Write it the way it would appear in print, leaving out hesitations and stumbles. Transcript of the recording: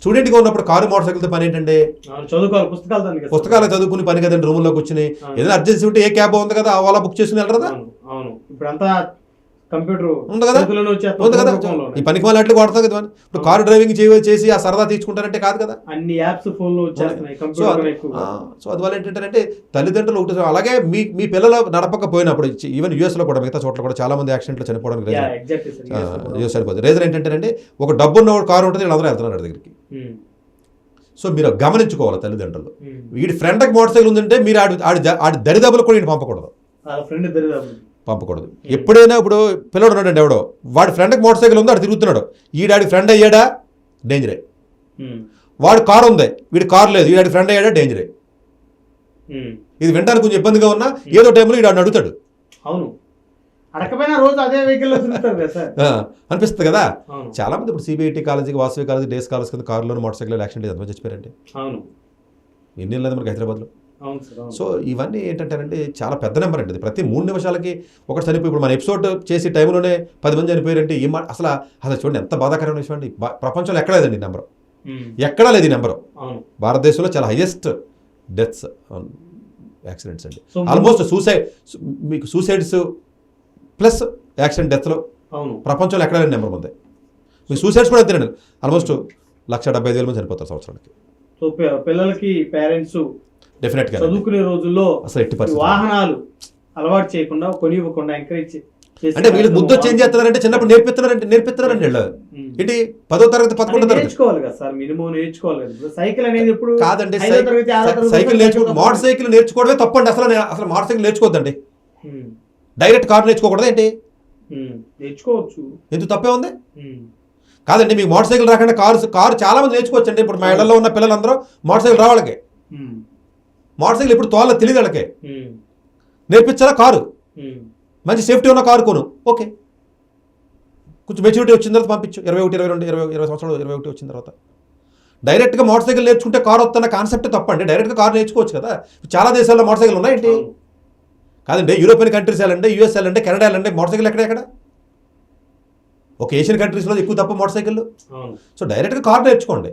స్టూడెంట్గా ఉన్నప్పుడు car motor సైకిల్తో పని ఏంటంటే చదువుకోవాలి, పుస్తకాలు చదువుకుని పని కదండి, రూమ్లోకి వచ్చి ఏదైనా అర్జెన్సీ ఉంటే ఏ క్యాబ్ ఉంది కదా ఓలా బుక్ చేసుకుని వెళ్ళరా. అవును, ఇప్పుడంతా కంప్యూటర్ ఉంది కదా, ఉంది కదా, ఈ పనికి మళ్ళీ అట్లు కొడతాం కదా. ఇప్పుడు కారు డ్రైవింగ్ చేసి ఆ సరదా తీర్చుకుంటారంటే కాదు కదా, అన్ని యాప్స్ ఫోన్లో వచ్చేస్తున్నాయి. సో అందువల్ల ఏంటంటే తల్లిదండ్రులు ఒకటి. అలాగే మీ పిల్లలు నడపకపోయినప్పుడు ఈవెన్ యూఎస్లో కూడా మిగతా చోట్ల కూడా చాలా మంది యాక్సిడెంట్లో చనిపోవడానికి యూఎస్ చనిపోతుంది. రీజన్ ఏంటంటే ఒక డబ్బున్న కారు ఉంటుంది, వీళ్ళందరూ వెళ్తున్నారు దగ్గరికి. సో మీరు గమనించుకోవాలి తల్లిదండ్రులు. వీడి ఫ్రెండ్కి మోటార్ సైకిల్ ఉందంటే మీరు ఆడి దరిదాపులు కూడా వీడిని పంపకూడదు. ఎప్పుడైనా ఇప్పుడు పిల్లడు ఉన్నాడండి ఎవడో, వాడి ఫ్రెండ్కి మోటార్ సైకిల్ ఉంది, ఆడు తిరుగుతున్నాడు, ఈడాడి ఫ్రెండ్ అయ్యాడా డేంజరే. వాడు కారు ఉంది, వీడి కారు లేదు, ఈడాడి ఫ్రెండ్ అయ్యాడా డేంజరే. ఇది వినడానికి కొంచెం ఇబ్బందిగా ఉన్నా ఏదో టైంలో ఈడు అడుగుతాడు. అవును, అడకపోయినా రోజు అదే వెహికల్ అనిపిస్తుంది కదా. చాలా మంది ఇప్పుడు సిబిఐటి కాలేజీకి, వాసవి కాలేజీ, డేస్ కాలేజ్ కింద కారులో మోటార్ సైకిల్ యాక్సిడెంట్ ఎంతమంది చచ్చిపోయారండి. ఎన్ని లేదు మనకి హైదరాబాద్లో. సో ఇవన్నీ ఏంటంటేనంటే చాలా పెద్ద నెంబర్ అండి. ప్రతి 3 నిమిషాలకి ఒకటి చనిపోయి, ఇప్పుడు మన ఎపిసోడ్ చేసి టైంలోనే 10 మంది చనిపోయారంటే అసలు చూడండి ఎంత బాధాకరమైన విషయం అండి. ప్రపంచంలో ఎక్కడ లేదండి నెంబరు, ఎక్కడా లేదు ఈ నెంబరు. భారతదేశంలో చాలా హైయెస్ట్ డెత్స్ యాక్సిడెంట్స్ అండి. ఆల్మోస్ట్ మీకు సూసైడ్స్ ప్లస్ యాక్సిడెంట్ డెత్లో ప్రపంచంలో ఎక్కడ లేని నెంబర్ ఉంది. మీకు సూసైడ్స్ కూడా అంతేనండి, ఆల్మోస్ట్ 1,75,000 మంది చనిపోతారు సంవత్సరానికి. సో పిల్లలకి పేరెంట్స్ డెఫినెట్గా చదువుకునే రోజుల్లో అసలు ఎట్టి పరిస్థితి వాహనాలు అలవాటు చేయకుండా, కొనివ్వకుండా ఎంకరేజ్ అంటే వీళ్ళు ముద్దు చేంజ్ చేస్తున్నారంటే చిన్నప్పుడు నేర్పిస్తున్నారండి వీళ్ళు. ఏంటి 10వ తరగతి 11వ తరగతి నేర్చుకోవాలి కదా సార్, మినిమం నేర్చుకోవాలి కదా. సైకిల్ అనేది ఎప్పుడు కాదండి, సైకిల్ మోటార్ సైకిల్ నేర్చుకోవడమే తప్పండి. అసలు మోటార్ సైకిల్ నేర్చుకోవద్దండి, డైరెక్ట్ కార్ నేర్చుకోకూడదు. ఏంటి నేర్చుకోవచ్చు, ఎందుకు తప్పే ఉంది? కాదండి, మీకు మోటార్ సైకిల్ రాకుండా కారు చాలా మంది నేర్చుకోవచ్చు అండి. ఇప్పుడు మా ఇళ్లలో ఉన్న పిల్లలందరూ మోటార్ సైకిల్ రావాళ్ళకి, మోటార్ సైకిల్ ఇప్పుడు తోళ్ళ తెలియదు వాళ్ళకి, నేర్పించాలా కారు, మంచి సేఫ్టీ ఉన్న కారు కొను, ఓకే. కొంచెం మెచ్యూరిటీ వచ్చిన తర్వాత పంపించు, 21, 22, 20 సంవత్సరాలు 21 వచ్చిన తర్వాత. డైరెక్ట్గా మోటార్ సైకిల్ నేర్చుకుంటే కారు వస్తున్న కాన్సెప్ట్ తప్పండి. డైరెక్ట్గా కారు నేర్చుకోవచ్చు కదా. చాలా దేశాల్లో మోటార్ సైకిల్ ఉన్నాయండి. కాదండి, యూరోపియన్ కంట్రీస్ వెళ్ళండి, యూఎస్ వెళ్ళండి, కెనడా వెళ్ళండి, మోటార్ సైకిల్ ఎక్కడ ఒక ఏషియన్ కంట్రీస్లో ఎక్కువ తప్ప మోటార్ సైకిల్. సో డైరెక్ట్గా కార్ నేర్చుకోండి.